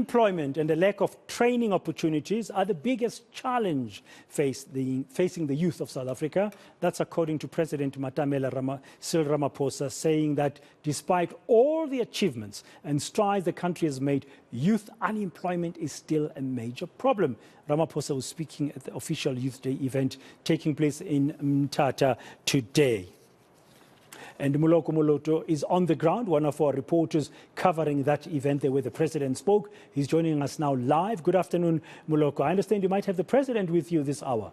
Unemployment and the lack of training opportunities are the biggest challenge facing the youth of South Africa. That's according to President Matamela Cyril Ramaphosa, saying that despite all the achievements and strides the country has made, youth unemployment is still a major problem. Ramaphosa was speaking at the official Youth Day event taking place in Mthatha today. And Muloko Moloto is on the ground, one of our reporters covering that event there where the president spoke. He's joining us now live. Good afternoon, Muloko. I understand you might have the president with you this hour.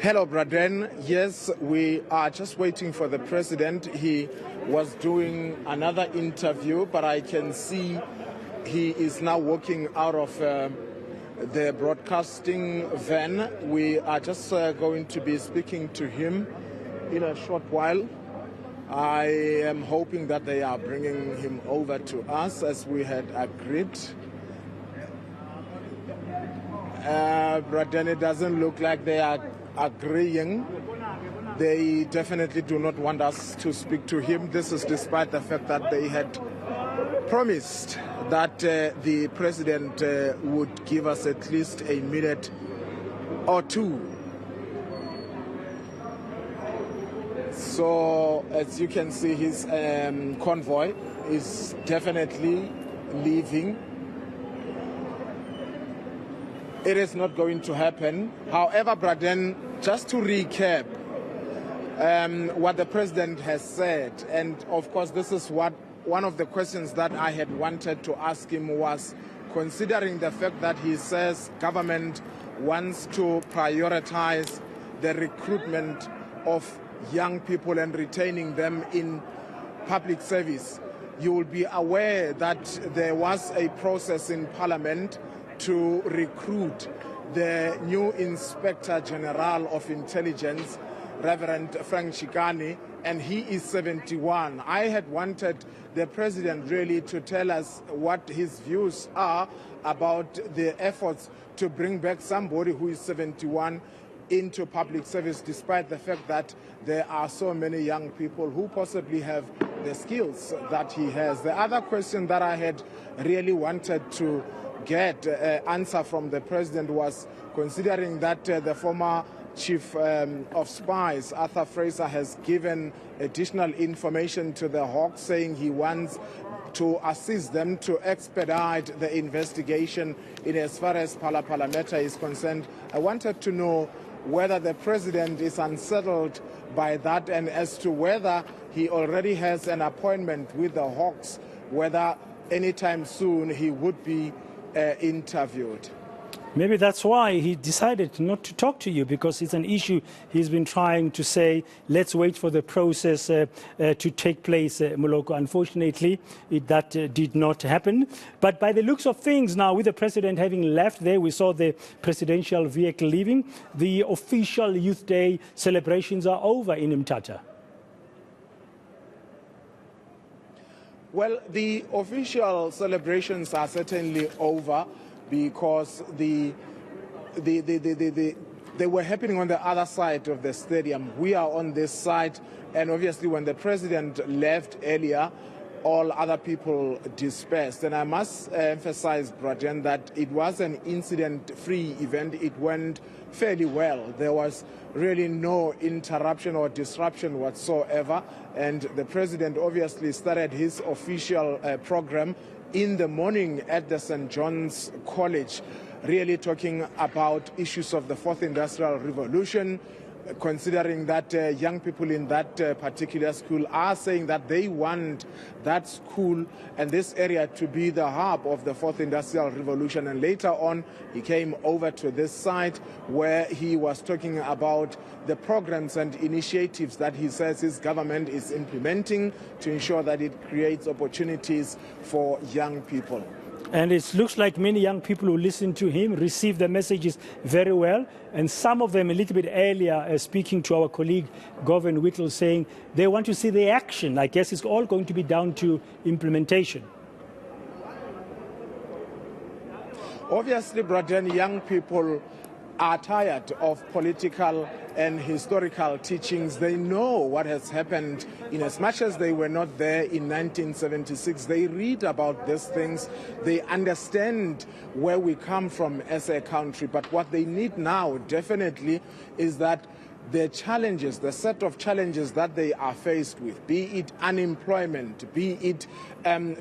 Hello, Braden. Yes, we are just waiting for the president. He was doing another interview, but I can see he is now walking out of the broadcasting van. We are just going to be speaking to him in a short while. I am hoping that they are bringing him over to us as we had agreed. Braden, it doesn't look like they are agreeing. They definitely do not want us to speak to him. This is despite the fact that they had promised that the president would give us at least a minute or two. So, as you can see, his convoy is definitely leaving. It is not going to happen. However, Braden, just to recap what the president has said, and of course this is what one of the questions that I had wanted to ask him was, considering the fact that he says government wants to prioritize the recruitment of young people and retaining them in public service. You will be aware that there was a process in Parliament to recruit the new Inspector General of Intelligence, Reverend Frank Chikane, and he is 71. I had wanted the president really to tell us what his views are about the efforts to bring back somebody who is 71 into public service, despite the fact that there are so many young people who possibly have the skills that he has. The other question that I had really wanted to get answer from the president was, considering that the former Chief of Spies, Arthur Fraser, has given additional information to the Hawks, saying he wants to assist them to expedite the investigation in as far as Phala matter is concerned. I wanted to know whether the president is unsettled by that, and as to whether he already has an appointment with the Hawks, whether anytime soon he would be interviewed. Maybe that's why he decided not to talk to you, because it's an issue he's been trying to say, let's wait for the process to take place, Muloko. Unfortunately, that did not happen. But by the looks of things now, with the president having left there, we saw the presidential vehicle leaving, the official Youth Day celebrations are over in Mthatha. Well, the official celebrations are certainly over, because they were happening on the other side of the stadium. We are on this side, and obviously when the president left earlier, all other people dispersed. And I must emphasize, Braden, that it was an incident-free event. It went fairly well. There was really no interruption or disruption whatsoever, and the president obviously started his official program in the morning at the St. John's College, really talking about issues of the Fourth Industrial Revolution, considering that young people in that particular school are saying that they want that school and this area to be the hub of the Fourth Industrial Revolution. And later on, he came over to this site where he was talking about the programs and initiatives that he says his government is implementing to ensure that it creates opportunities for young people. And it looks like many young people who listen to him receive the messages very well. And some of them a little bit earlier, speaking to our colleague, Govan Whittle, saying they want to see the action. I guess it's all going to be down to implementation. Obviously, Braden, young people are tired of political and historical teachings. They know what has happened. In as much as they were not there in 1976, they read about these things. They understand where we come from as a country. But what they need now definitely is that the challenges, the set of challenges that they are faced with, be it unemployment, be it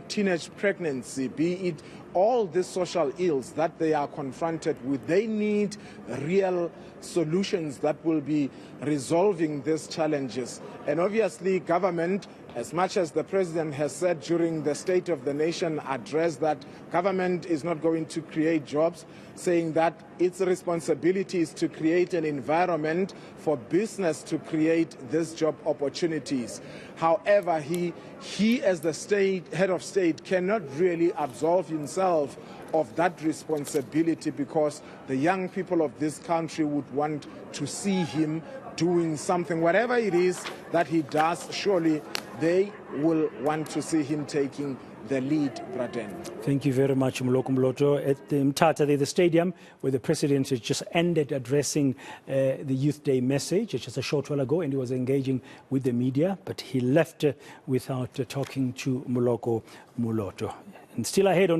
teenage pregnancy, be it all these social ills that they are confronted with, they need real solutions that will be resolving these challenges. And obviously government, as much as the president has said during the State of the Nation address that government is not going to create jobs, saying that its responsibility is to create an environment for business to create these job opportunities. However, he as the head of state cannot really absolve himself of that responsibility, because the young people of this country would want to see him doing something. Whatever it is that he does, surely they will want to see him taking the lead, Braden. Thank you very much, Moloko Moloto. At the Mthatha, the stadium, where the president has just ended addressing the Youth Day message just a short while ago, and he was engaging with the media, but he left without talking to Moloko Moloto. And still ahead on